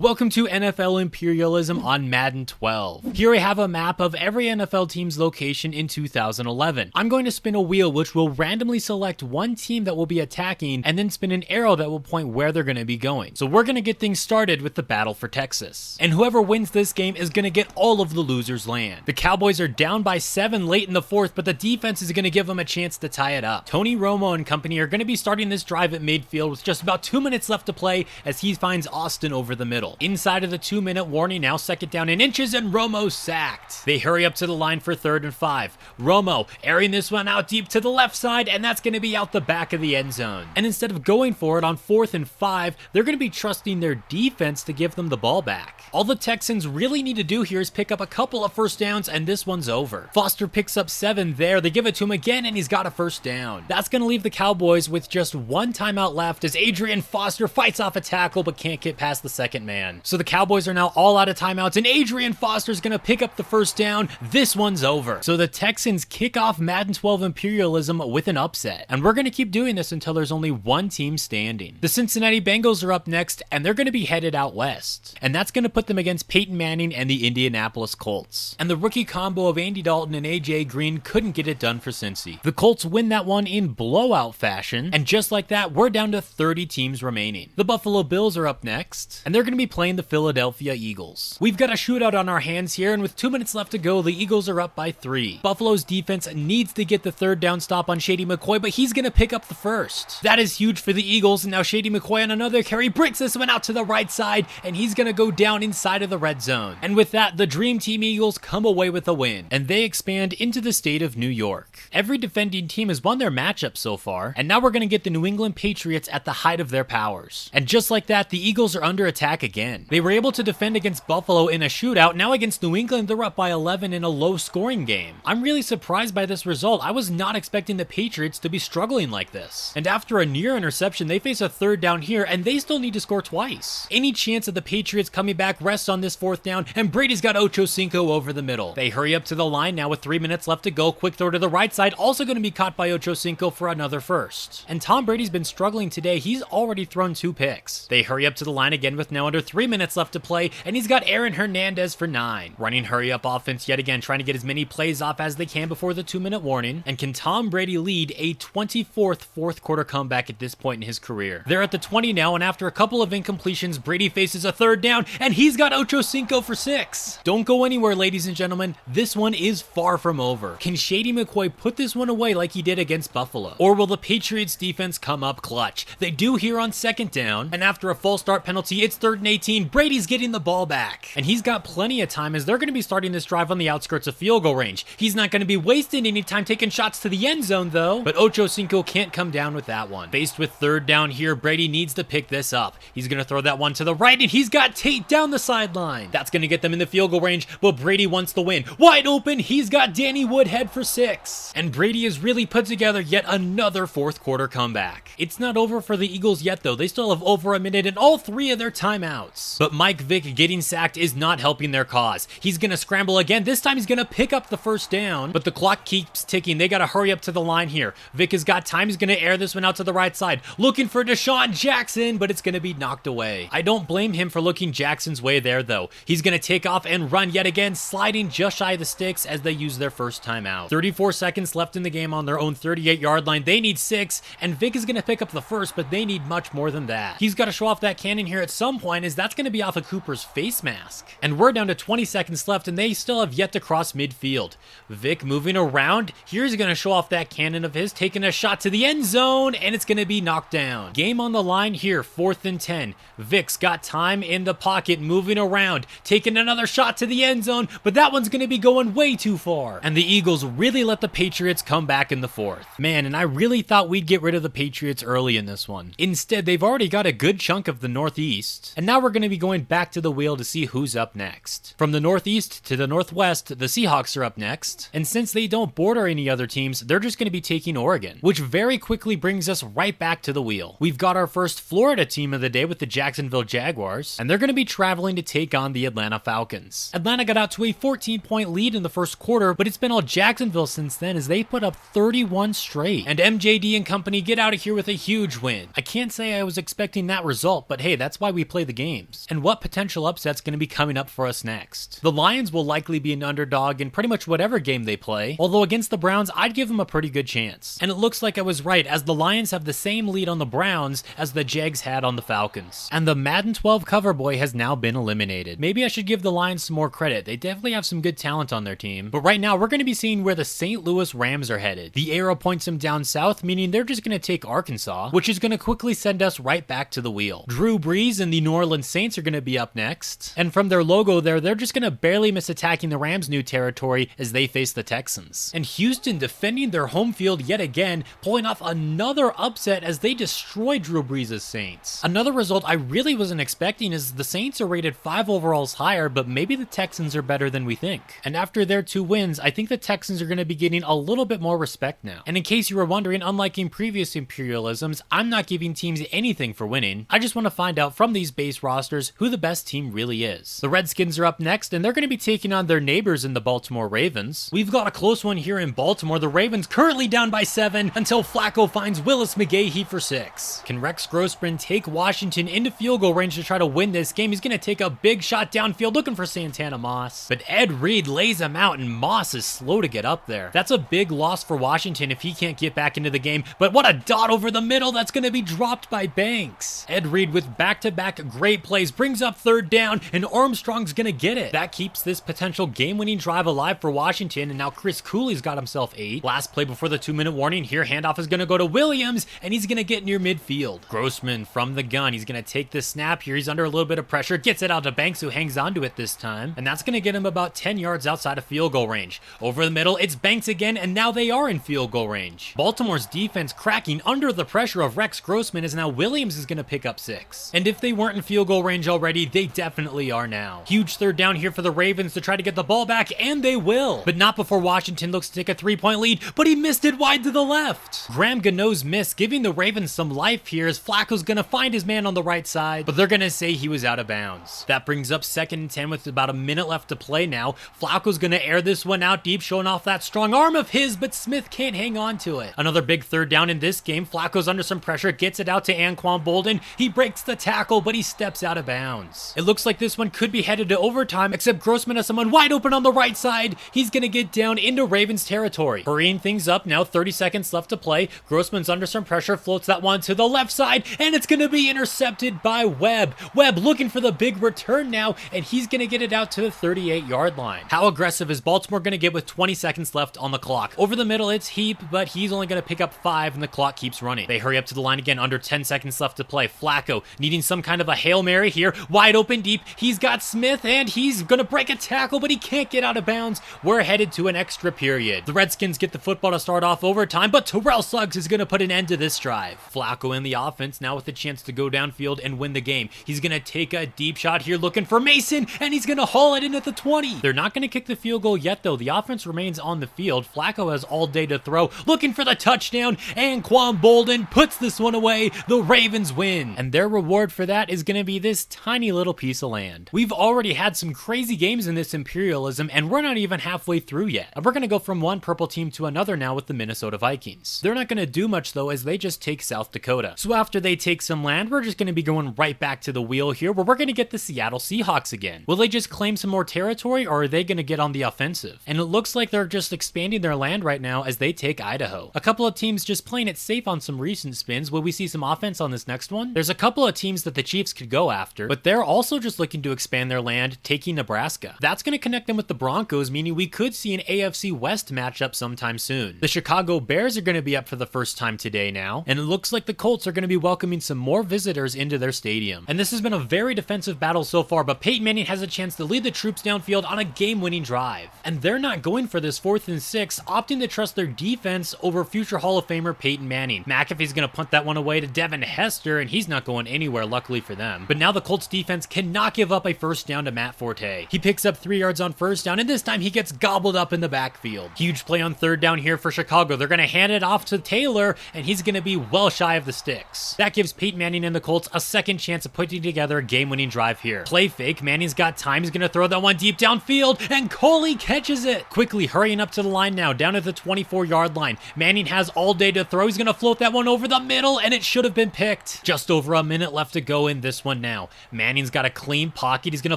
Welcome to NFL Imperialism on Madden 12. Here I have a map of every NFL team's location in 2011. I'm going to spin a wheel which will randomly select one team that will be attacking and then spin an arrow that will point where they're going to be going. So we're going to get things started with the battle for Texas. And whoever wins this game is going to get all of the losers' land. The Cowboys are down by 7 late in the fourth, but the defense is going to give them a chance to tie it up. Tony Romo and company are going to be starting this drive at midfield with just about 2 minutes left to play as he finds Austin over the middle. Inside of the 2-minute warning, now second down in inches, and Romo sacked. They hurry up to the line for 3rd and 5. Romo airing this one out deep to the left side, and that's going to be out the back of the end zone. And instead of going for it on 4th and 5, they're going to be trusting their defense to give them the ball back. All the Texans really need to do here is pick up a couple of first downs, and this one's over. Foster picks up 7 there. They give it to him again, and he's got a first down. That's going to leave the Cowboys with just 1 timeout left as Adrian Foster fights off a tackle but can't get past the second man. So the Cowboys are now all out of timeouts, and Adrian Foster's going to pick up the first down. This one's over. So the Texans kick off Madden 12 Imperialism with an upset. And we're going to keep doing this until there's only one team standing. The Cincinnati Bengals are up next, and they're going to be headed out west. And that's going to put them against Peyton Manning and the Indianapolis Colts. And the rookie combo of Andy Dalton and AJ Green couldn't get it done for Cincy. The Colts win that one in blowout fashion, and just like that, we're down to 30 teams remaining. The Buffalo Bills are up next, and they're going to be playing the Philadelphia Eagles. We've got a shootout on our hands here, and with 2 minutes left to go, the Eagles are up by 3. Buffalo's defense needs to get the 3rd down stop on Shady McCoy, but he's going to pick up the first. That is huge for the Eagles, and now Shady McCoy on another carry breaks this one out to the right side, and he's going to go down inside of the red zone. And with that, the Dream Team Eagles come away with a win, and they expand into the state of New York. Every defending team has won their matchup so far, and now we're going to get the New England Patriots at the height of their powers. And just like that, the Eagles are under attack again. They were able to defend against Buffalo in a shootout. Now against New England, they're up by 11 in a low-scoring game. I'm really surprised by this result. I was not expecting the Patriots to be struggling like this. And after a near interception, they face a 3rd down here, and they still need to score twice. Any chance of the Patriots coming back rests on this 4th down, and Brady's got Ocho Cinco over the middle. They hurry up to the line now with 3 minutes left to go. Quick throw to the right side, also going to be caught by Ocho Cinco for another first. And Tom Brady's been struggling today. He's already thrown 2 picks. They hurry up to the line again with now under 3 minutes left to play, and he's got Aaron Hernandez for 9. Running hurry up offense yet again, trying to get as many plays off as they can before the 2-minute warning. And can Tom Brady lead a 24th fourth quarter comeback at this point in his career? They're at the 20 now, and after a couple of incompletions, Brady faces a 3rd down, and he's got Ocho Cinco for 6. Don't go anywhere, ladies and gentlemen. This one is far from over. Can Shady McCoy put this one away like he did against Buffalo? Or will the Patriots defense come up clutch? They do here on 2nd down, and after a false start penalty, it's 3rd and 18. Brady's getting the ball back, and he's got plenty of time as they're going to be starting this drive on the outskirts of field goal range. He's not going to be wasting any time taking shots to the end zone though, but Ocho Cinco can't come down with that one. Faced with 3rd down here, Brady needs to pick this up. He's going to throw that one to the right, and he's got Tate down the sideline. That's going to get them in the field goal range, but Brady wants the win. Wide open, he's got Danny Woodhead for 6. And Brady has really put together yet another 4th quarter comeback. It's not over for the Eagles yet though. They still have over a minute in all 3 of their timeouts. But Mike Vick getting sacked is not helping their cause. He's going to scramble again. This time he's going to pick up the 1st down, but the clock keeps ticking. They got to hurry up to the line here. Vick has got time. He's going to air this one out to the right side. Looking for Deshaun Jackson, but it's going to be knocked away. I don't blame him for looking Jackson's way there though. He's going to take off and run yet again, sliding just shy of the sticks as they use their first timeout. 34 seconds left in the game on their own 38-yard line. They need 6, and Vick is going to pick up the first, but they need much more than that. He's got to show off that cannon here at some point, as that's going to be off of Cooper's face mask. And we're down to 20 seconds left, and they still have yet to cross midfield. Vick moving around. Here's going to show off that cannon of his, taking a shot to the end zone, and it's going to be knocked down. Game on the line here, 4th and 10. Vick's got time in the pocket, moving around, taking another shot to the end zone, but that one's going to be going way too far. And the Eagles really let the Patriots come back in the 4th. Man, and I really thought we'd get rid of the Patriots early in this one. Instead, they've already got a good chunk of the Northeast, and now we're going to be going back to the wheel to see who's up next. From the Northeast to the Northwest, the Seahawks are up next, and since they don't border any other teams, they're just going to be taking Oregon, which very quickly brings us right back to the wheel. We've got our first Florida team of the day with the Jacksonville Jaguars, and they're going to be traveling to take on the Atlanta Falcons. Atlanta got out to a 14-point lead in the first quarter, but it's been all Jacksonville since then as they put up 31 straight, and MJD and company get out of here with a huge win. I can't say I was expecting that result, but hey, that's why we play the game. games, and what potential upset's going to be coming up for us next. The Lions will likely be an underdog in pretty much whatever game they play, although against the Browns, I'd give them a pretty good chance. And it looks like I was right, as the Lions have the same lead on the Browns as the Jags had on the Falcons. And the Madden 12 cover boy has now been eliminated. Maybe I should give the Lions some more credit. They definitely have some good talent on their team. But right now, we're going to be seeing where the St. Louis Rams are headed. The arrow points them down south, meaning they're just going to take Arkansas, which is going to quickly send us right back to the wheel. Drew Brees and the New Orleans Saints are going to be up next. And from their logo there, they're just going to barely miss attacking the Rams' new territory as they face the Texans. And Houston defending their home field yet again, pulling off another upset as they destroy Drew Brees' Saints. Another result I really wasn't expecting is the Saints are rated 5 overalls higher, but maybe the Texans are better than we think. And after their 2 wins, I think the Texans are going to be getting a little bit more respect now. And in case you were wondering, unlike in previous imperialisms, I'm not giving teams anything for winning. I just want to find out from these base rosters who the best team really is. The Redskins are up next, and they're going to be taking on their neighbors in the Baltimore Ravens. We've got a close one here in Baltimore. The Ravens currently down by 7 until Flacco finds Willis McGahee for 6. Can Rex Grossman take Washington into field goal range to try to win this game? He's going to take a big shot downfield looking for Santana Moss. But Ed Reed lays him out, and Moss is slow to get up there. That's a big loss for Washington if he can't get back into the game. But what a dot over the middle. That's going to be dropped by Banks. Ed Reed with back-to-back great plays brings up 3rd down, and Armstrong's going to get it. That keeps this potential game-winning drive alive for Washington, and now Chris Cooley's got himself 8. Last play before the 2-minute warning here. Handoff is going to go to Williams, and he's going to get near midfield. Grossman from the gun. He's going to take the snap here. He's under a little bit of pressure. Gets it out to Banks, who hangs onto it this time, and that's going to get him about 10 yards outside of field goal range. Over the middle, it's Banks again, and now they are in field goal range. Baltimore's defense cracking under the pressure of Rex Grossman, as now Williams is going to pick up 6. And if they weren't in field goal range already, they definitely are now. Huge 3rd down here for the Ravens to try to get the ball back, and they will. But not before Washington looks to take a 3-point lead, but he missed it wide to the left. Graham Gano's miss, giving the Ravens some life here, as Flacco's going to find his man on the right side, but they're going to say he was out of bounds. That brings up 2nd and 10 with about a minute left to play now. Flacco's going to air this one out deep, showing off that strong arm of his, but Smith can't hang on to it. Another big 3rd down in this game. Flacco's under some pressure, gets it out to Anquan Bolden. He breaks the tackle, but he steps out of bounds. It looks like this one could be headed to overtime, except Grossman has someone wide open on the right side. He's going to get down into Ravens territory. Hurrying things up now, 30 seconds left to play. Grossman's under some pressure, floats that one to the left side, and it's going to be intercepted by Webb. Webb looking for the big return now, and he's going to get it out to the 38-yard line. How aggressive is Baltimore going to get with 20 seconds left on the clock? Over the middle, it's Heap, but he's only going to pick up 5, and the clock keeps running. They hurry up to the line again, under 10 seconds left to play. Flacco needing some kind of a Hail Mary here, wide open deep. He's got Smith, and he's going to break a tackle, but he can't get out of bounds. We're headed to an extra period. The Redskins get the football to start off overtime, but Terrell Suggs is going to put an end to this drive. Flacco in the offense now with a chance to go downfield and win the game. He's going to take a deep shot here looking for Mason, and he's going to haul it in at the 20. They're not going to kick the field goal yet, though. The offense remains on the field. Flacco has all day to throw, looking for the touchdown, and Anquan Bolden puts this one away. The Ravens win, and their reward for that is going to be this tiny little piece of land. We've already had some crazy games in this imperialism, and we're not even halfway through yet. And we're going to go from one purple team to another now with the Minnesota Vikings. They're not going to do much, though, as they just take South Dakota. So after they take some land, we're just going to be going right back to the wheel here, where we're going to get the Seattle Seahawks again. Will they just claim some more territory, or are they going to get on the offensive? And it looks like they're just expanding their land right now as they take Idaho. A couple of teams just playing it safe on some recent spins. Will we see some offense on this next one? There's a couple of teams that the Chiefs could go after, but they're also just looking to expand their land, taking Nebraska. That's going to connect them with the Broncos, meaning we could see an AFC West matchup sometime soon. The Chicago Bears are going to be up for the first time today now, and it looks like the Colts are going to be welcoming some more visitors into their stadium. And this has been a very defensive battle so far, but Peyton Manning has a chance to lead the troops downfield on a game-winning drive. And they're not going for this 4th and 6, opting to trust their defense over future Hall of Famer Peyton Manning. McAfee's going to punt that one away to Devin Hester, and he's not going anywhere, luckily for them. But now the Colts defense cannot give up a first down to Matt Forte. He picks up 3 yards on first down, and this time he gets gobbled up in the backfield. Huge play on 3rd down here for Chicago. They're going to hand it off to Taylor, and he's going to be well shy of the sticks. That gives Peyton Manning and the Colts a second chance of putting together a game-winning drive here. Play fake. Manning's got time. He's going to throw that one deep downfield, and Coley catches it. Quickly hurrying up to the line now, down at the 24-yard line. Manning has all day to throw. He's going to float that one over the middle, and it should have been picked. Just over a minute left to go in this one one now. Manning's got a clean pocket. He's going to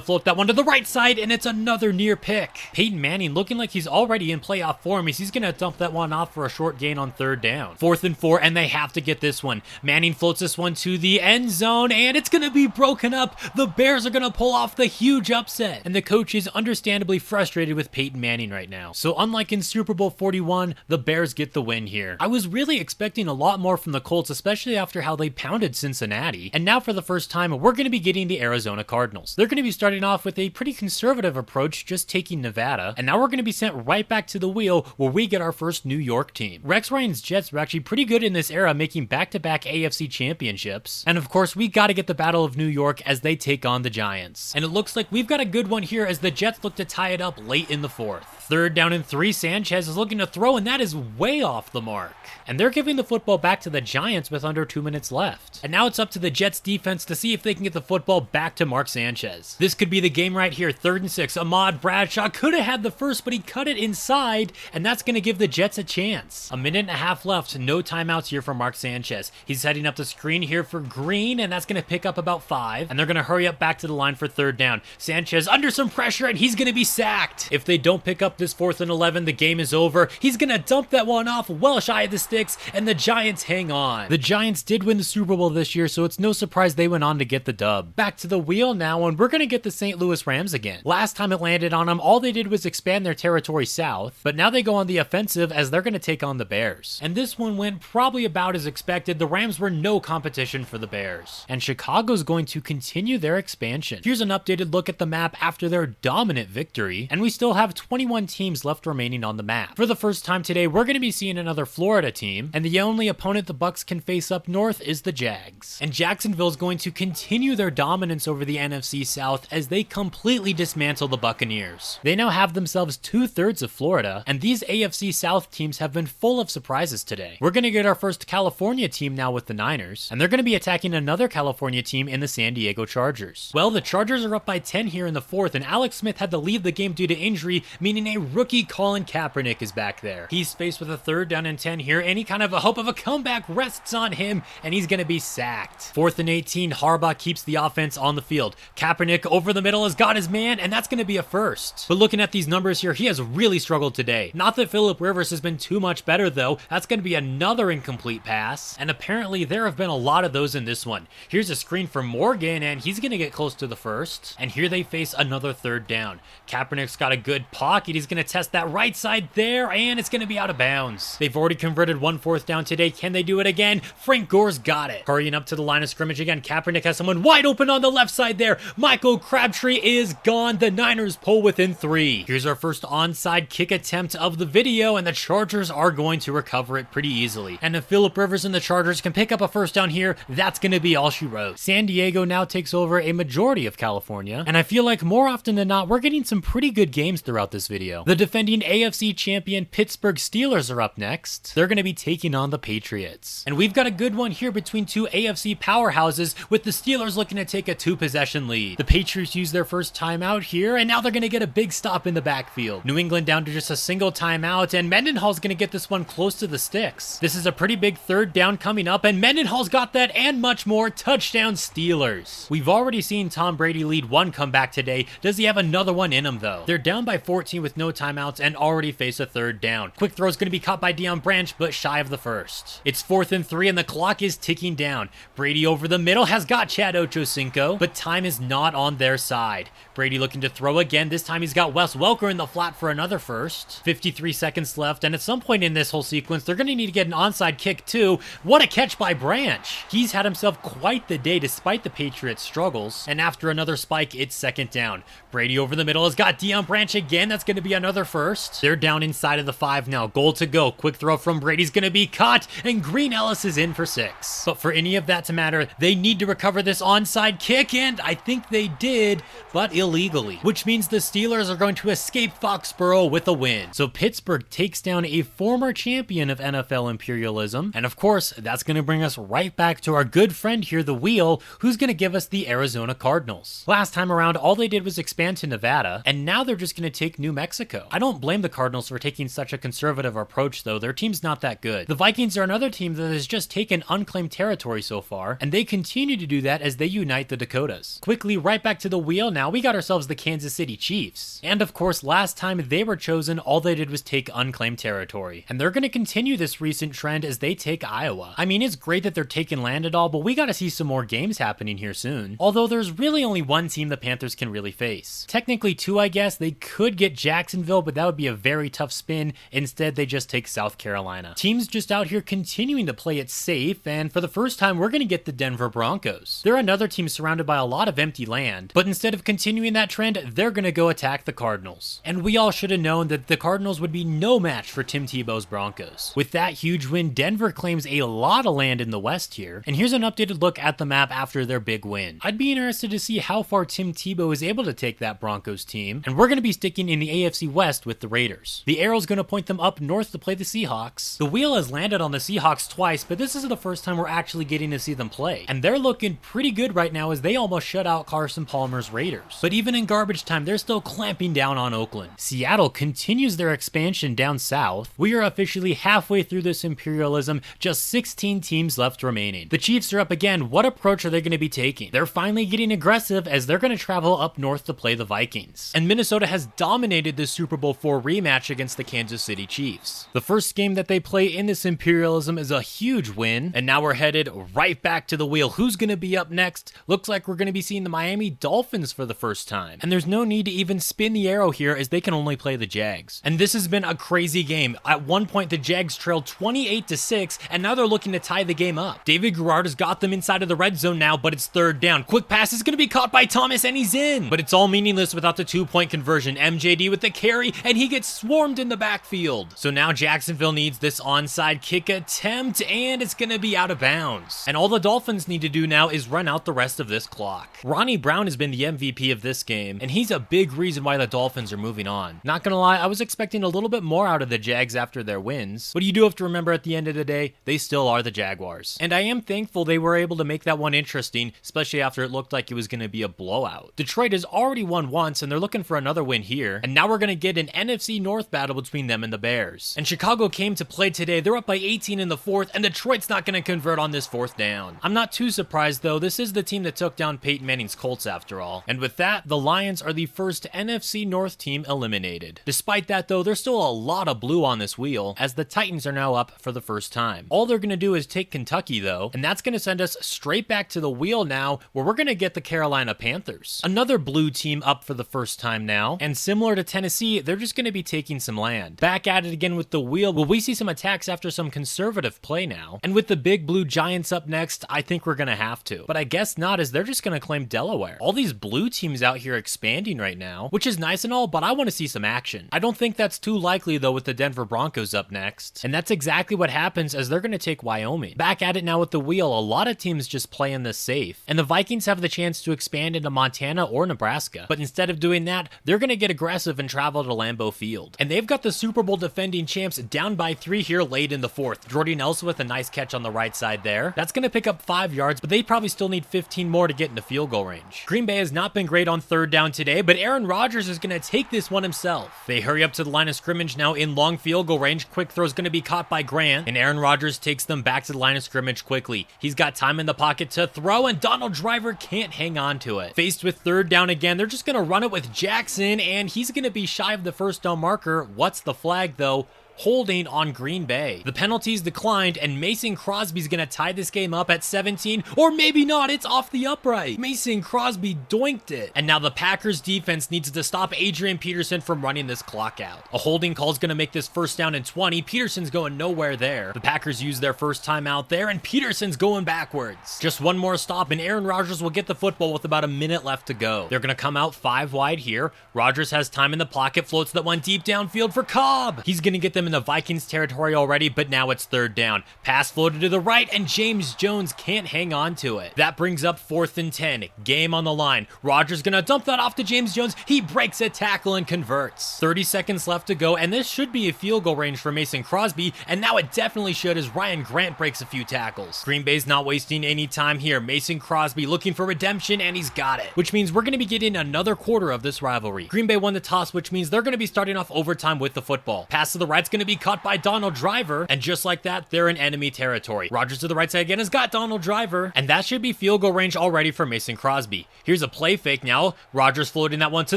float that one to the right side, and it's another near pick. Peyton Manning looking like he's already in playoff form. He's going to dump that one off for a short gain on third down. 4th and 4, and they have to get this one. Manning floats this one to the end zone, and it's going to be broken up. The Bears are going to pull off the huge upset, and the coach is understandably frustrated with Peyton Manning right now. So unlike in Super Bowl 41, the Bears get the win here. I was really expecting a lot more from the Colts, especially after how they pounded Cincinnati, and now for the first time, we're going to be getting the Arizona Cardinals. They're going to be starting off with a pretty conservative approach, just taking Nevada, and now we're going to be sent right back to the wheel where we get our first New York team. Rex Ryan's Jets were actually pretty good in this era, making back-to-back AFC championships, and of course, we got to get the Battle of New York as they take on the Giants. And it looks like we've got a good one here as the Jets look to tie it up late in the 4th. 3rd down and 3, Sanchez is looking to throw, and that is way off the mark. And they're giving the football back to the Giants with under 2 minutes left. And now it's up to the Jets defense to see if they can get the football back to Mark Sanchez. This could be the game right here. 3rd and 6. Ahmad Bradshaw could have had the first, but he cut it inside, and that's going to give the Jets a chance. 1.5 minutes left. No timeouts here for Mark Sanchez. He's setting up the screen here for Green, and that's going to pick up about 5. And they're going to hurry up back to the line for 3rd down. Sanchez under some pressure, and he's going to be sacked. If they don't pick up this 4th and 11, the game is over. He's going to dump that one off well shy of the sticks, and the Giants hang on. The Giants did win the Super Bowl this year, so it's no surprise they went on to get the dub. Back to the wheel now, and we're going to get the St. Louis Rams again. Last time it landed on them, all they did was expand their territory south, but now they go on the offensive as they're going to take on the Bears. And this one went probably about as expected. The Rams were no competition for the Bears, and Chicago's going to continue their expansion. Here's an updated look at the map after their dominant victory, and we still have 21 teams left remaining on the map. For the first time today, we're going to be seeing another Florida team, and the only opponent the Bucs can face up north is the Jags. And Jacksonville's going to continue their dominance over the NFC South as they completely dismantle the Buccaneers. They now have themselves 2/3 of Florida, and these AFC South teams have been full of surprises today. We're going to get our first California team now with the Niners, and they're going to be attacking another California team in the San Diego Chargers. Well, the Chargers are up by 10 here in the 4th, and Alex Smith had to leave the game due to injury, meaning a rookie Colin Kaepernick is back there. He's faced with a 3rd down and 10 here. Any kind of a hope of a comeback rests on him, and he's going to be sacked. 4th and 18, Harbaugh keeps the offense on the field. Kaepernick over the middle has got his man, and that's going to be a first. But looking at these numbers here, he has really struggled today. Not that Phillip Rivers has been too much better, though. That's going to be another incomplete pass, and apparently there have been a lot of those in this one. Here's a screen for Morgan, and he's going to get close to the first, and here they face another 3rd down. Kaepernick's got a good pocket. He's going to test that right side there, and it's going to be out of bounds. They've already converted 1 4th down today. Can they do it again? Frank Gore's got it. Hurrying up to the line of scrimmage again. Kaepernick has someone wide open on the left side there. Michael Crabtree is gone. The Niners pull within 3. Here's our first onside kick attempt of the video, and the Chargers are going to recover it pretty easily. And if Phillip Rivers and the Chargers can pick up a first down here, that's going to be all she wrote. San Diego now takes over a majority of California, and I feel like more often than not, we're getting some pretty good games throughout this video. The defending AFC champion Pittsburgh Steelers are up next. They're going to be taking on the Patriots. And we've got a good one here between two AFC powerhouses, with the Steelers looking to take a 2-possession lead. The Patriots use their first timeout here, and now they're going to get a big stop in the backfield. New England down to just a single timeout, and Mendenhall's going to get this one close to the sticks. This is a pretty big 3rd down coming up, and Mendenhall's got that and much more. Touchdown Steelers. We've already seen Tom Brady lead one comeback today. Does he have another one in him, though? They're down by 14 with no timeouts and already face a 3rd down. Quick throw's going to be caught by Deion Branch, but shy of the first. It's 4th and 3, and the clock is ticking down. Brady over the middle has got Chad Ochocinco, but time is not on their side. Brady looking to throw again. This time he's got Wes Welker in the flat for another first. 53 seconds left, and at some point in this whole sequence, they're going to need to get an onside kick too. What a catch by Branch. He's had himself quite the day despite the Patriots' struggles, and after another spike, it's 2nd down. Brady over the middle has got Deion Branch again. That's going to be another first. They're down inside of the 5 now. Goal to go. Quick throw from Brady's going to be caught, and Green Ellis is in for 6. But for any of that to matter, they need to recover this onside kick, and I think they did, but illegally, which means the Steelers are going to escape Foxborough with a win. So Pittsburgh takes down a former champion of NFL Imperialism, and of course, that's going to bring us right back to our good friend here, the Wheel, who's going to give us the Arizona Cardinals. Last time around, all they did was expand to Nevada, and now they're just going to take New Mexico. I don't blame the Cardinals for taking such a conservative approach, though. Their team's not that good. The Vikings are another team that has just taken unclaimed territory so far, and they continue to do that as as they unite the Dakotas. Quickly, right back to the wheel now, we got ourselves the Kansas City Chiefs. And of course, last time they were chosen, all they did was take unclaimed territory. And they're going to continue this recent trend as they take Iowa. I mean, it's great that they're taking land and all, but we got to see some more games happening here soon. Although there's really only one team the Panthers can really face. Technically two, I guess. They could get Jacksonville, but that would be a very tough spin. Instead, they just take South Carolina. Teams just out here continuing to play it safe, and for the first time, we're going to get the Denver Broncos. They're another team surrounded by a lot of empty land, but instead of continuing that trend, they're going to go attack the Cardinals. And we all should have known that the Cardinals would be no match for Tim Tebow's Broncos. With that huge win, Denver claims a lot of land in the West here, and here's an updated look at the map after their big win. I'd be interested to see how far Tim Tebow is able to take that Broncos team, and we're going to be sticking in the AFC West with the Raiders. The arrow's going to point them up north to play the Seahawks. The wheel has landed on the Seahawks twice, but this is the first time we're actually getting to see them play, and they're looking pretty good right now as they almost shut out Carson Palmer's Raiders. But even in garbage time, they're still clamping down on Oakland. Seattle continues their expansion down south. We are officially halfway through this imperialism, just 16 teams left remaining. The Chiefs are up again. What approach are they going to be taking? They're finally getting aggressive as they're going to travel up north to play the Vikings. And Minnesota has dominated this Super Bowl IV rematch against the Kansas City Chiefs. The first game that they play in this imperialism is a huge win, and now we're headed right back to the wheel. Who's going to be up next? Looks like we're going to be seeing the Miami Dolphins for the first time. And there's no need to even spin the arrow here as they can only play the Jags. And this has been a crazy game. At one point, the Jags trailed 28-6, and now they're looking to tie the game up. David Garrard has got them inside of the red zone now, but it's third down. Quick pass is going to be caught by Thomas, and he's in. But it's all meaningless without the 2-point conversion. MJD with the carry, and he gets swarmed in the backfield. So now Jacksonville needs this onside kick attempt, and it's going to be out of bounds. And all the Dolphins need to do now is run out the rest of this clock. Ronnie Brown has been the MVP of this game, and he's a big reason why the Dolphins are moving on. Not gonna lie, I was expecting a little bit more out of the Jags after their wins, but you do have to remember at the end of the day, they still are the Jaguars. And I am thankful they were able to make that one interesting, especially after it looked like it was gonna be a blowout. Detroit has already won once, and they're looking for another win here, and now we're gonna get an NFC North battle between them and the Bears. And Chicago came to play today. They're up by 18 in the fourth, and Detroit's not gonna convert on this fourth down. I'm not too surprised though. This is the team that took down Peyton Manning's Colts after all. And with that, the Lions are the first NFC North team eliminated. Despite that though, there's still a lot of blue on this wheel as the Titans are now up for the first time. All they're gonna do is take Kentucky though, and that's gonna send us straight back to the wheel now where we're gonna get the Carolina Panthers. Another blue team up for the first time now, and similar to Tennessee, they're just gonna be taking some land. Back at it again with the wheel. Will we see some attacks after some conservative play now? And with the big blue Giants up next, I think we're gonna have to. But I guess not, as they're just gonna claim Delaware. All these blue teams out here expanding right now, which is nice and all, but I want to see some action. I don't think that's too likely though with the Denver Broncos up next. And that's exactly what happens as they're gonna take Wyoming. Back at it now with the wheel, a lot of teams just playing this safe. And the Vikings have the chance to expand into Montana or Nebraska. But instead of doing that, they're gonna get aggressive and travel to Lambeau Field. And they've got the Super Bowl defending champs down by 3 here late in the fourth. Jordy Nelson with a nice catch on the right side there. That's gonna pick up 5 yards, but they probably still need 15 more to get into field goal range. Green Bay has not been great on third down today, but Aaron Rodgers is gonna take this one himself. They hurry up to the line of scrimmage now in long field goal range. Quick throw is gonna be caught by Grant, and Aaron Rodgers takes them back to the line of scrimmage quickly. He's got time in the pocket to throw, and Donald Driver can't hang on to it. Faced with third down again, they're just gonna run it with Jackson, and he's gonna be shy of the first down marker. What's the flag though? Holding on Green Bay. The penalties declined, and Mason Crosby's gonna tie this game up at 17, or maybe not, it's off the upright. Mason Crosby doinked it. And now the Packers defense needs to stop Adrian Peterson from running this clock out. A holding call is gonna make this first down and 20. Peterson's going nowhere there. The Packers use their first time out there, and Peterson's going backwards. Just one more stop, and Aaron Rodgers will get the football with about a minute left to go. They're gonna come out 5 wide here. Rodgers has time in the pocket, floats that one deep downfield for Cobb. He's gonna get them in the Vikings territory already, but now it's third down. Pass floated to the right, and James Jones can't hang on to it. That brings up 4th and 10. Game on the line. Rodgers gonna dump that off to James Jones. He breaks a tackle and converts. 30 seconds left to go, and this should be a field goal range for Mason Crosby, and now it definitely should as Ryan Grant breaks a few tackles. Green Bay's not wasting any time here. Mason Crosby looking for redemption, and he's got it, which means we're gonna be getting another quarter of this rivalry. Green Bay won the toss, which means they're gonna be starting off overtime with the football. Pass to the right's going to be caught by Donald Driver, and just like that, they're in enemy territory. Rodgers to the right side again has got Donald Driver, and that should be field goal range already for Mason Crosby. Here's a play fake now. Rodgers floating that one to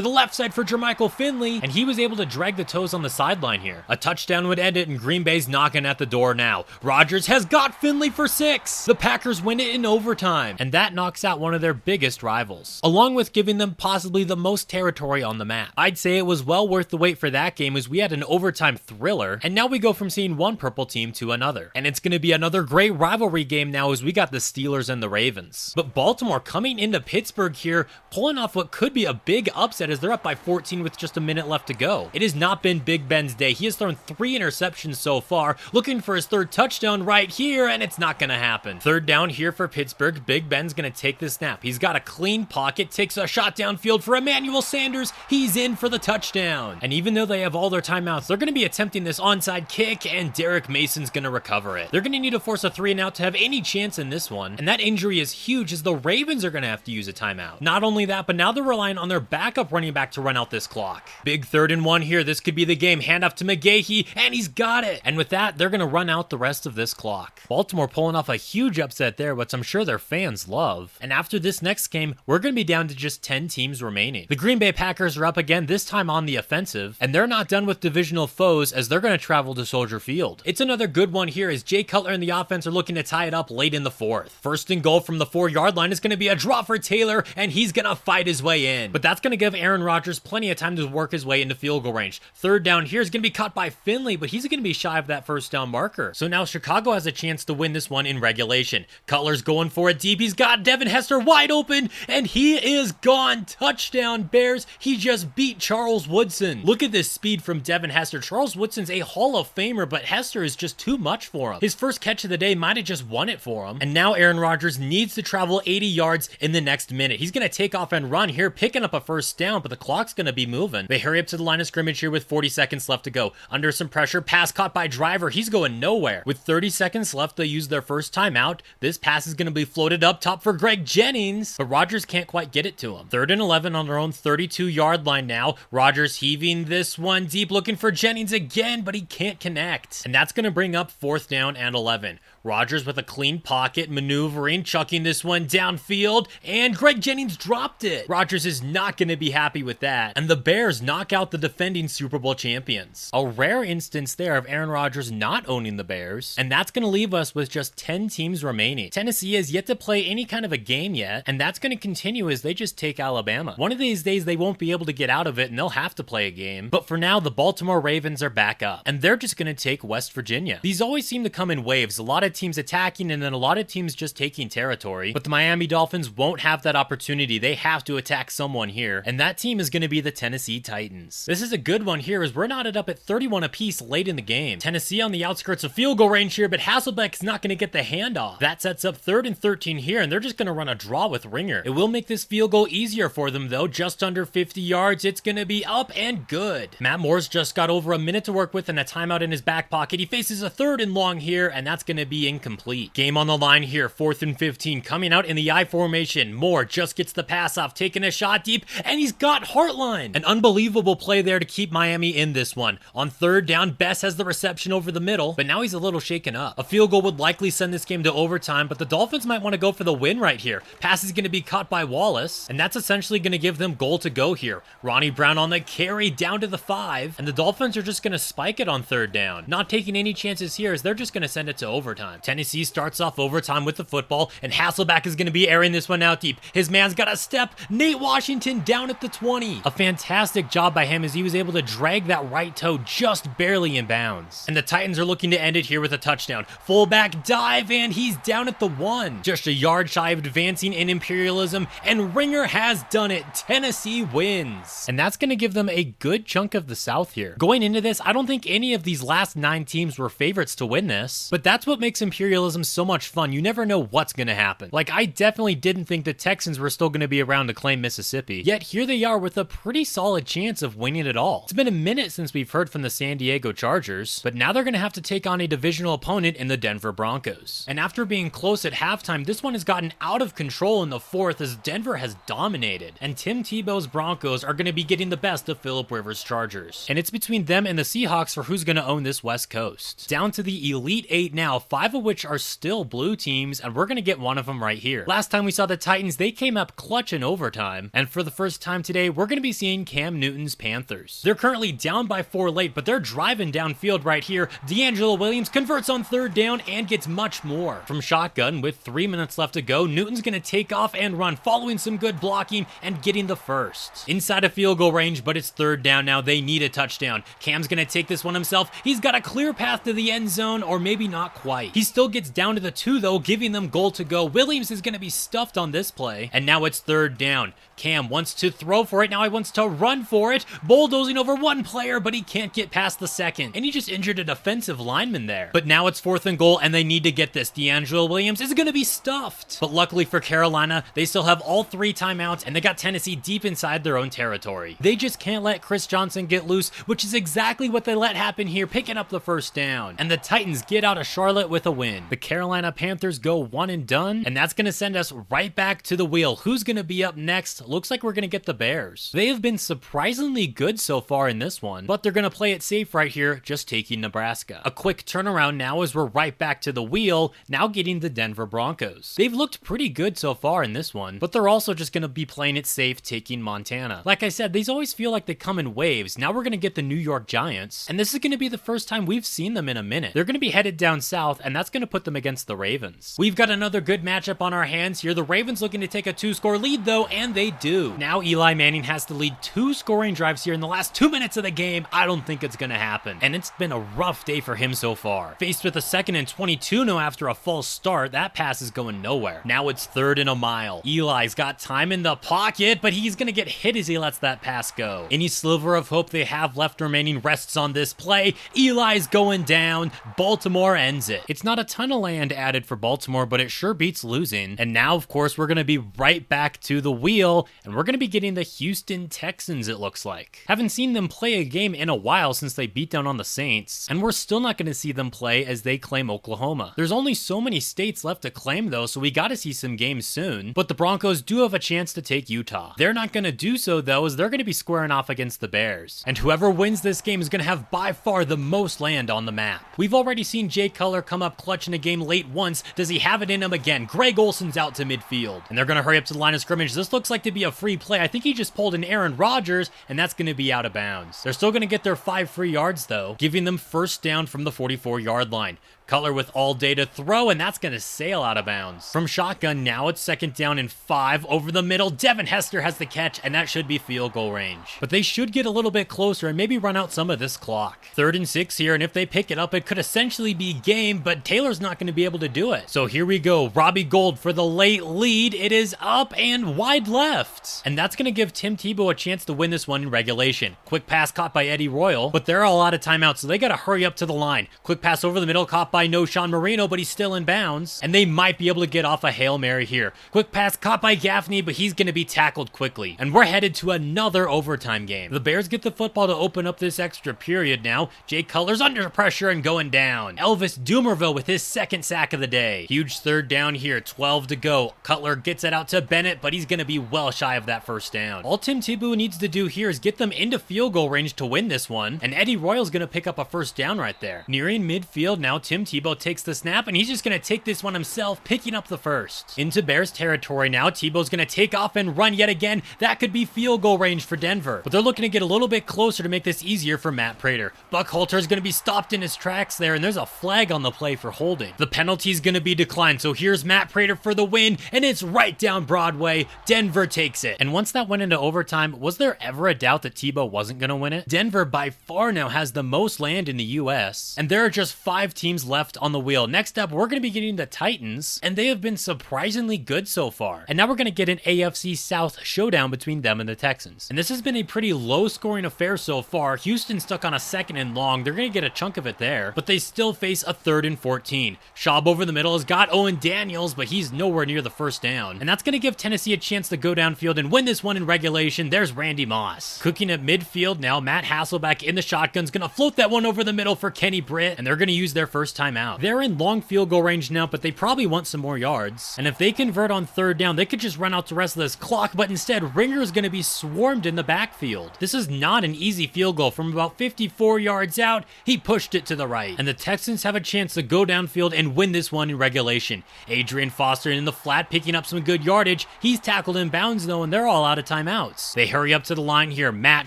the left side for Jermichael Finley, and he was able to drag the toes on the sideline here. A touchdown would end it, and Green Bay's knocking at the door now. Rodgers has got Finley for 6. The Packers win it in overtime, and that knocks out one of their biggest rivals, along with giving them possibly the most territory on the map. I'd say it was well worth the wait for that game, as we had an overtime thriller, and now we go from seeing one purple team to another. And it's going to be another great rivalry game now, as we got the Steelers and the Ravens. But Baltimore coming into Pittsburgh here, pulling off what could be a big upset, as they're up by 14 with just a minute left to go. It has not been Big Ben's day. He has thrown 3 interceptions so far, looking for his 3rd touchdown right here, and it's not going to happen. 3rd down here for Pittsburgh. Big Ben's going to take the snap. He's got a clean pocket, takes a shot downfield for Emmanuel Sanders. He's in for the touchdown. And even though they have all their timeouts, they're going to be attempting this onside kick, and Derek Mason's going to recover it. They're going to need to force a 3-and-out to have any chance in this one, and that injury is huge, as the Ravens are going to have to use a timeout. Not only that, but now they're relying on their backup running back to run out this clock. Big 3rd and 1 here. This could be the game. Handoff to McGahee, and he's got it. And with that, they're going to run out the rest of this clock. Baltimore pulling off a huge upset there, which I'm sure their fans love. And after this next game, we're going to be down to just 10 teams remaining. The Green Bay Packers are up again, this time on the offensive, and they're not done with divisional foes, as they're going to travel to Soldier Field. It's another good one here, as Jay Cutler and the offense are looking to tie it up late in the 4th. 1st and goal from the 4-yard line is going to be a draw for Taylor, and he's going to fight his way in. But that's going to give Aaron Rodgers plenty of time to work his way into field goal range. 3rd down here is going to be caught by Finley, but he's going to be shy of that 1st down marker. So now Chicago has a chance to win this one in regulation. Cutler's going for it deep. He's got Devin Hester wide open, and he is gone. Touchdown, Bears. He just beat Charles Woodson. Look at this speed from Devin Hester. Charles Woodson's a Hall of Famer, but Hester is just too much for him. His first catch of the day might have just won it for him. And now Aaron Rodgers needs to travel 80 yards in the next minute. He's going to take off and run here, picking up a 1st down, but the clock's going to be moving. They hurry up to the line of scrimmage here with 40 seconds left to go. Under some pressure, pass caught by Driver. He's going nowhere. With 30 seconds left, they use their first timeout. This pass is going to be floated up top for Greg Jennings, but Rodgers can't quite get it to him. 3rd and 11 on their own 32-yard line now. Rodgers heaving this one deep, looking for Jennings again, but he can't connect. And that's going to bring up 4th down and 11. Rodgers with a clean pocket, maneuvering, chucking this one downfield, and Greg Jennings dropped it. Rodgers is not going to be happy with that, and the Bears knock out the defending Super Bowl champions. A rare instance there of Aaron Rodgers not owning the Bears, and that's going to leave us with just 10 teams remaining. Tennessee has yet to play any kind of a game yet, and that's going to continue as they just take Alabama. One of these days they won't be able to get out of it, and they'll have to play a game, but for now the Baltimore Ravens are back up, and they're just going to take West Virginia. These always seem to come in waves. A lot of teams attacking and then a lot of teams just taking territory, but the Miami Dolphins won't have that opportunity. They have to attack someone here, and that team is going to be the Tennessee Titans. This is a good one here, as we're knotted up at 31 apiece late in the game. Tennessee on the outskirts of field goal range here, but Hasselbeck's not going to get the handoff. That sets up 3rd and 13 here, and they're just going to run a draw with Ringer. It will make this field goal easier for them though, just under 50 yards. It's going to be up and good. Matt Moore's just got over a minute to work with and a timeout in his back pocket. He faces a 3rd and long here, and that's going to be incomplete. Game on the line here, 4th and 15, coming out in the I formation. Moore just gets the pass off, taking a shot deep, and he's got Hartline. An unbelievable play there to keep Miami in this one. On 3rd down, Bess has the reception over the middle, but now he's a little shaken up. A field goal would likely send this game to overtime, but the Dolphins might want to go for the win right here. Pass is going to be caught by Wallace, and that's essentially going to give them goal to go here. Ronnie Brown on the carry down to the 5, and the Dolphins are just going to spike it on 3rd down. Not taking any chances here, as they're just going to send it to overtime. Tennessee starts off overtime with the football, and Hasselbeck is going to be airing this one out deep. His man's got a step. Nate Washington down at the 20. A fantastic job by him, as he was able to drag that right toe just barely in bounds. And the Titans are looking to end it here with a touchdown. Fullback dive, and he's down at the 1. Just a yard shy of advancing in Imperialism, and Ringer has done it. Tennessee wins. And that's going to give them a good chunk of the South here. Going into this, I don't think any of these last 9 teams were favorites to win this, but that's what makes Imperialism so much fun. You never know what's going to happen. Like, I definitely didn't think the Texans were still going to be around to claim Mississippi, yet here they are with a pretty solid chance of winning it all. It's been a minute since we've heard from the San Diego Chargers, but now they're going to have to take on a divisional opponent in the Denver Broncos. And after being close at halftime, this one has gotten out of control in the 4th, as Denver has dominated, and Tim Tebow's Broncos are going to be getting the best of Phillip Rivers' Chargers. And it's between them and the Seahawks blocks for who's going to own this West Coast. Down to the Elite 8 now, 5 of which are still blue teams, and we're going to get one of them right here. Last time we saw the Titans, they came up clutch in overtime, and for the first time today, we're going to be seeing Cam Newton's Panthers. They're currently down by 4 late, but they're driving downfield right here. D'Angelo Williams converts on 3rd down and gets much more. From shotgun, with 3 minutes left to go, Newton's going to take off and run, following some good blocking and getting the first. Inside of field goal range, but it's 3rd down now. They need a touchdown. Cam's going to take this one himself. He's got a clear path to the end zone, or maybe not quite. He still gets down to the 2 though, giving them goal to go. Williams is going to be stuffed on this play, and now it's 3rd down. Cam wants to throw for it. Now he wants to run for it. Bulldozing over one player, but he can't get past the second. And he just injured a defensive lineman there. But now it's 4th and goal, and they need to get this. D'Angelo Williams is going to be stuffed. But luckily for Carolina, they still have all 3 timeouts, and they got Tennessee deep inside their own territory. They just can't let Chris Johnson get loose, which is exactly what they let happen here, picking up the 1st down. And the Titans get out of Charlotte with a win. The Carolina Panthers go 1 and done, and that's going to send us right back to the wheel. Who's going to be up next? Looks like we're going to get the Bears. They have been surprisingly good so far in this one, but they're going to play it safe right here, just taking Nebraska. A quick turnaround now as we're right back to the wheel, now getting the Denver Broncos. They've looked pretty good so far in this one, but they're also just going to be playing it safe, taking Montana. Like I said, these always feel like they come in waves. Now we're going to get the New York Giants, and this is going to be the first time we've seen them in a minute. They're going to be headed down south, and that's going to put them against the Ravens. We've got another good matchup on our hands here. The Ravens looking to take a 2-score lead though, and they do. Now Eli Manning has to lead 2 scoring drives here in the last 2 minutes of the game. I don't think it's going to happen, and it's been a rough day for him so far. Faced with a 2nd and 22 now after a false start, that pass is going nowhere. Now it's 3rd and a mile. Eli's got time in the pocket, but he's going to get hit as he lets that pass go. Any sliver of hope they have left remaining rests on this play. Eli's going down. Baltimore ends it. It's not a ton of land added for Baltimore, but it sure beats losing. And now, of course, we're going to be right back to the wheel, and we're going to be getting the Houston Texans, it looks like. Haven't seen them play a game in a while since they beat down on the Saints, and we're still not going to see them play as they claim Oklahoma. There's only so many states left to claim though, so we got to see some games soon, but the Broncos do have a chance to take Utah. They're not going to do so though, as they're going to be squaring off against the Bears, and whoever wins this game is going to have by far the most land on the map. We've already seen Jay Cutler come up clutch in a game late once. Does he have it in him again? Greg Olson's out to midfield, and they're going to hurry up to the line of scrimmage. This looks like to be a free play. I think he just pulled an Aaron Rodgers, and that's going to be out of bounds. They're still going to get their 5 free yards though, giving them 1st down from the 44-yard line. Cutler with all day to throw, and that's going to sail out of bounds. From shotgun, now it's 2nd down and 5 over the middle. Devin Hester has the catch, and that should be field goal range. But they should get a little bit closer and maybe run out some of this clock. 3rd and 6 here, and if they pick it up, it could essentially be game, but Taylor's not going to be able to do it. So here we go. Robbie Gould for the late lead. It is up and wide left. And that's going to give Tim Tebow a chance to win this one in regulation. Quick pass caught by Eddie Royal, but they're all out of timeouts, so they got to hurry up to the line. Quick pass over the middle, caught by Sean Marino, but he's still in bounds, and they might be able to get off a Hail Mary here. Quick pass caught by Gaffney, but he's going to be tackled quickly, and we're headed to another overtime game. The Bears get the football to open up this extra period now. Jay Cutler's under pressure and going down. Elvis Dumerville with his 2nd sack of the day. Huge 3rd down here, 12 to go. Cutler gets it out to Bennett, but he's going to be well shy of that 1st down. All Tim Tebow needs to do here is get them into field goal range to win this one, and Eddie Royal's going to pick up a 1st down right there. Nearing midfield now, Tim Tebow takes the snap, and he's just going to take this one himself, picking up the 1st. Into Bears territory now. Tebow's going to take off and run yet again. That could be field goal range for Denver, but they're looking to get a little bit closer to make this easier for Matt Prater. Buckhalter's going to be stopped in his tracks there, and there's a flag on the play for holding. The penalty's going to be declined, so here's Matt Prater for the win, and it's right down Broadway. Denver takes it. And once that went into overtime, was there ever a doubt that Tebow wasn't going to win it? Denver by far now has the most land in the U.S., and there are just 5 teams left on the wheel. Next up, we're going to be getting the Titans, and they have been surprisingly good so far. And now we're going to get an AFC South showdown between them and the Texans. And this has been a pretty low-scoring affair so far. Houston stuck on a 2nd and long. They're going to get a chunk of it there, but they still face a 3rd and 14. Schaub over the middle has got Owen Daniels, but he's nowhere near the 1st down. And that's going to give Tennessee a chance to go downfield and win this one in regulation. There's Randy Moss. Cooking at midfield now, Matt Hasselbeck in the shotgun's going to float that one over the middle for Kenny Britt, and they're going to use their 1st time out. They're in long field goal range now, but they probably want some more yards. And if they convert on third down, they could just run out the rest of this clock, but instead, Ringer's going to be swarmed in the backfield. This is not an easy field goal. From about 54 yards out, he pushed it to the right. And the Texans have a chance to go downfield and win this one in regulation. Adrian Foster in the flat, picking up some good yardage. He's tackled in bounds though, and they're all out of timeouts. They hurry up to the line here. Matt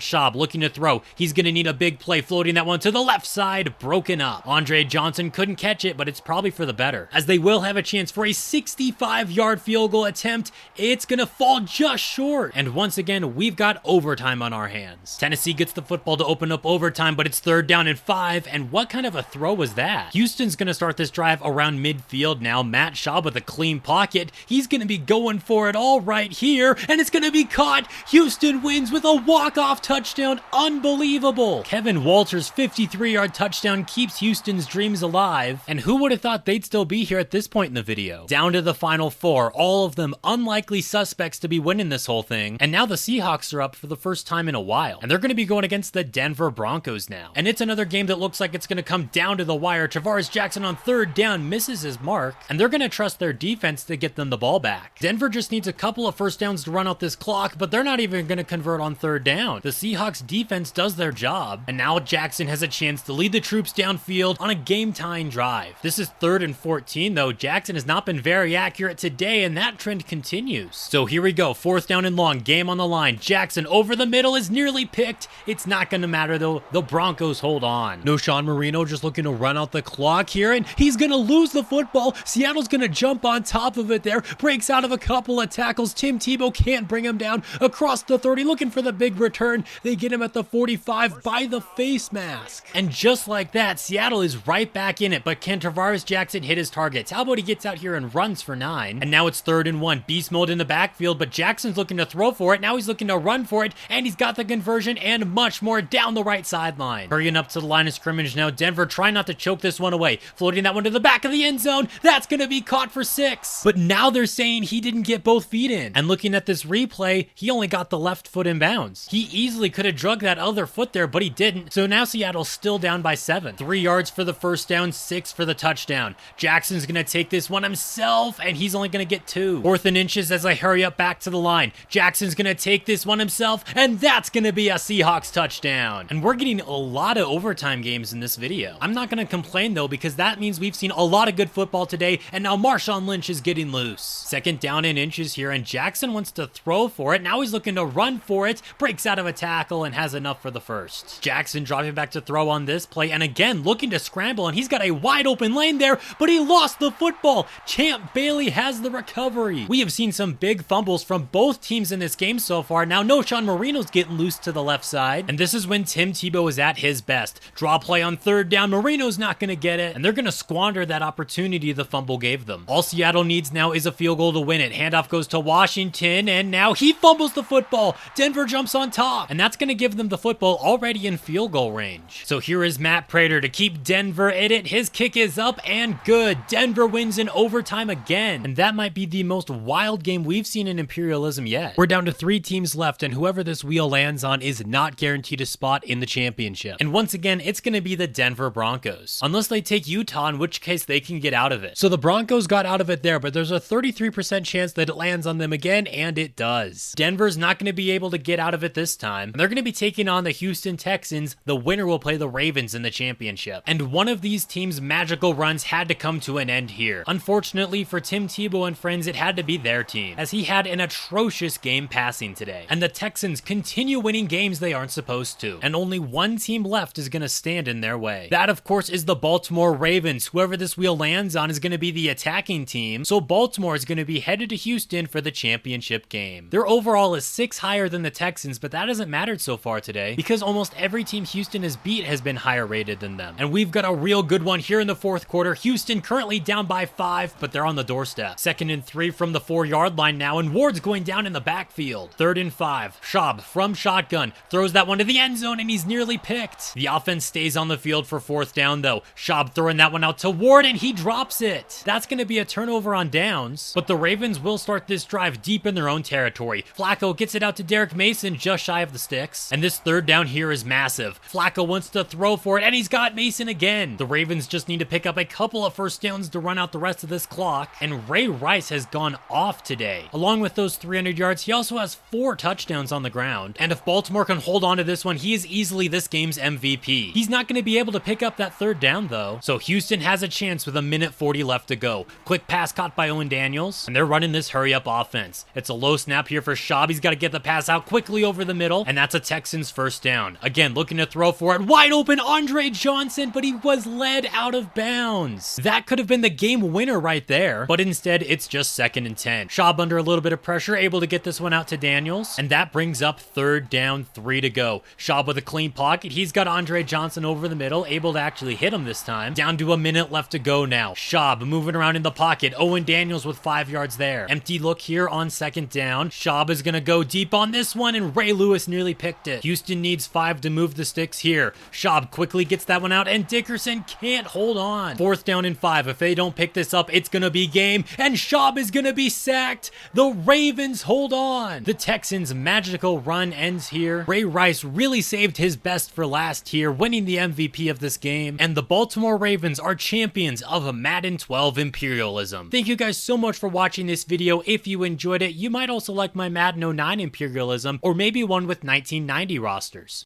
Schaub looking to throw. He's going to need a big play, floating that one to the left side, broken up. Andre Johnson couldn't catch it, but it's probably for the better, as they will have a chance for a 65-yard field goal attempt. It's going to fall just short. And once again, we've got overtime on our hands. Tennessee gets the football to open up overtime, but it's 3rd down and 5. And what kind of a throw was that? Houston's going to start this drive around midfield now. Matt Schaub with a clean pocket. He's going to be going for it all right here, and it's going to be caught. Houston wins with a walk-off touchdown. Unbelievable. Kevin Walters' 53-yard touchdown keeps Houston's dreams alive. And who would have thought they'd still be here at this point in the video? Down to the final 4, all of them unlikely suspects to be winning this whole thing. And now the Seahawks are up for the first time in a while, and they're going to be going against the Denver Broncos now. And it's another game that looks like it's going to come down to the wire. Travaris Jackson on 3rd down misses his mark, and they're going to trust their defense to get them the ball back. Denver just needs a couple of first downs to run out this clock, but they're not even going to convert on 3rd down. The Seahawks defense does their job, and now Jackson has a chance to lead the troops downfield on a game-tying drive. This is 3rd and 14 though. Jackson has not been very accurate today, and that trend continues. So here we go, 4th down and long, game on the line. Jackson over the middle is nearly picked. It's not going to matter though. The Broncos hold on. Noshawn Marino just looking to run out the clock here, and he's going to lose the football. Seattle's going to jump on top of it there, breaks out of a couple of tackles. Tim Tebow can't bring him down across the 30, looking for the big return. They get him at the 45 by the face mask. And just like that, Seattle is right back in it, but can Travaris Jackson hit his targets? How about he gets out here and runs for 9? And now it's 3rd and 1. Beast mode in the backfield, but Jackson's looking to throw for it. Now he's looking to run for it, and he's got the conversion and much more down the right sideline. Hurrying up to the line of scrimmage now. Denver trying not to choke this one away. Floating that one to the back of the end zone. That's going to be caught for 6. But now they're saying he didn't get both feet in. And looking at this replay, he only got the left foot in bounds. He easily could have drugged that other foot there, but he didn't. So now Seattle's still down by 7. 3 yards for the first down, 6 for the touchdown. Jackson's going to take this one himself, and he's only going to get 2. 4th and inches as I hurry up back to the line. Jackson's going to take this one himself, and that's going to be a Seahawks touchdown. And we're getting a lot of overtime games in this video. I'm not going to complain though, because that means we've seen a lot of good football today, and now Marshawn Lynch is getting loose. 2nd down and inches here, and Jackson wants to throw for it. Now he's looking to run for it, breaks out of a tackle, and has enough for the first. Jackson dropping back to throw on this play, and again looking to scramble, and he's got a wide open lane there, but he lost the football. Champ Bailey has the recovery. We have seen some big fumbles from both teams in this game so far. Now Noshawn Marino's getting loose to the left side, and this is when Tim Tebow is at his best. Draw play on 3rd down. Marino's not going to get it, and they're going to squander that opportunity the fumble gave them. All Seattle needs now is a field goal to win it. Handoff goes to Washington, and now he fumbles the football. Denver jumps on top, and that's going to give them the football already in field goal range. So here is Matt Prater to keep Denver in it. His kick is up and good. Denver wins in overtime again, and that might be the most wild game we've seen in Imperialism yet. We're down to 3 teams left, and whoever this wheel lands on is not guaranteed a spot in the championship. And once again, it's going to be the Denver Broncos, unless they take Utah, in which case they can get out of it. So the Broncos got out of it there, but there's a 33% chance that it lands on them again, and it does. Denver's not going to be able to get out of it this time, and they're going to be taking on the Houston Texans. The winner will play the Ravens in the championship. And one of these teams' magical runs had to come to an end here. Unfortunately for Tim Tebow and friends, it had to be their team, as he had an atrocious game passing today. And the Texans continue winning games they aren't supposed to, and only one team left is going to stand in their way. That, of course, is the Baltimore Ravens. Whoever this wheel lands on is going to be the attacking team, so Baltimore is going to be headed to Houston for the championship game. Their overall is 6 higher than the Texans, but that hasn't mattered so far today, because almost every team Houston has beat has been higher rated than them. And we've got a real good one here in the 4th quarter. Houston currently down by 5, but they're on the doorstep. 2nd and 3 from the 4-yard line now, and Ward's going down in the backfield. 3rd and 5. Schaub from shotgun throws that one to the end zone, and he's nearly picked. The offense stays on the field for 4th down though. Schaub throwing that one out to Ward, and he drops it. That's going to be a turnover on downs, but the Ravens will start this drive deep in their own territory. Flacco gets it out to Derek Mason just shy of the sticks, and this 3rd down here is massive. Flacco wants to throw for it, and he's got Mason again. The Ravens Ravens just need to pick up a couple of first downs to run out the rest of this clock, and Ray Rice has gone off today. Along with those 300 yards, he also has 4 touchdowns on the ground, and if Baltimore can hold on to this one, he is easily this game's MVP. He's not going to be able to pick up that third down though, so Houston has a chance with 1:40 left to go. Quick pass caught by Owen Daniels, and they're running this hurry up offense. It's a low snap here for Schaub. He's got to get the pass out quickly over the middle, and that's a Texans first down. Again, looking to throw for it. Wide open Andre Johnson, but he was led out of bounds. That could have been the game winner right there, but instead it's just 2nd and 10. Schaub under a little bit of pressure, able to get this one out to Daniels, and that brings up 3rd down, 3 to go. Schaub with a clean pocket. He's got Andre Johnson over the middle, able to actually hit him this time. Down to 1 minute left to go now. Schaub moving around in the pocket. Owen Daniels with 5 yards there. Empty look here on 2nd down. Schaub is going to go deep on this one, and Ray Lewis nearly picked it. Houston needs 5 to move the sticks here. Schaub quickly gets that one out, and Dickerson can't hold on. 4th down and 5. If they don't pick this up, it's going to be game, and Schaub is going to be sacked. The Ravens hold on. The Texans' magical run ends here. Ray Rice really saved his best for last here, winning the MVP of this game, and the Baltimore Ravens are champions of a Madden 12 Imperialism. Thank you guys so much for watching this video. If you enjoyed it, you might also like my Madden 09 Imperialism, or maybe one with 1990 rosters.